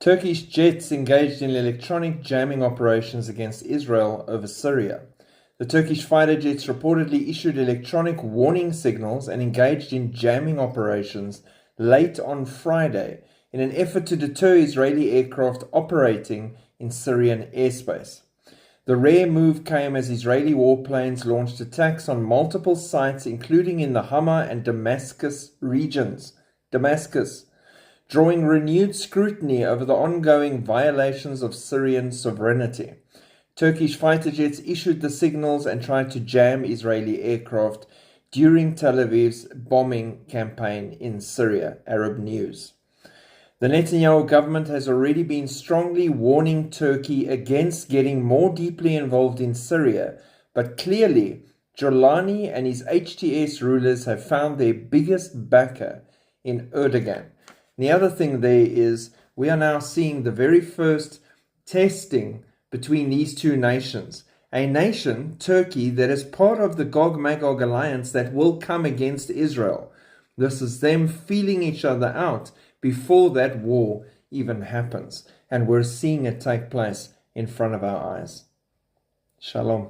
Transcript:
Turkish jets engaged in electronic jamming operations against Israel over Syria. The Turkish fighter jets reportedly issued electronic warning signals and engaged in jamming operations late on Friday in an effort to deter Israeli aircraft operating in Syrian airspace. The rare move came as Israeli warplanes launched attacks on multiple sites, including in the Hama and Damascus regions. Drawing renewed scrutiny over the ongoing violations of Syrian sovereignty. Turkish fighter jets issued the signals and tried to jam Israeli aircraft during Tel Aviv's bombing campaign in Syria, Arab News. The Netanyahu government has already been strongly warning Turkey against getting more deeply involved in Syria, but clearly Jolani and his HTS rulers have found their biggest backer in Erdogan. The other thing there is we are now seeing the very first testing between these two nations. A nation, Turkey, that is part of the Gog-Magog alliance that will come against Israel. This is them feeling each other out before that war even happens. And we're seeing it take place in front of our eyes. Shalom.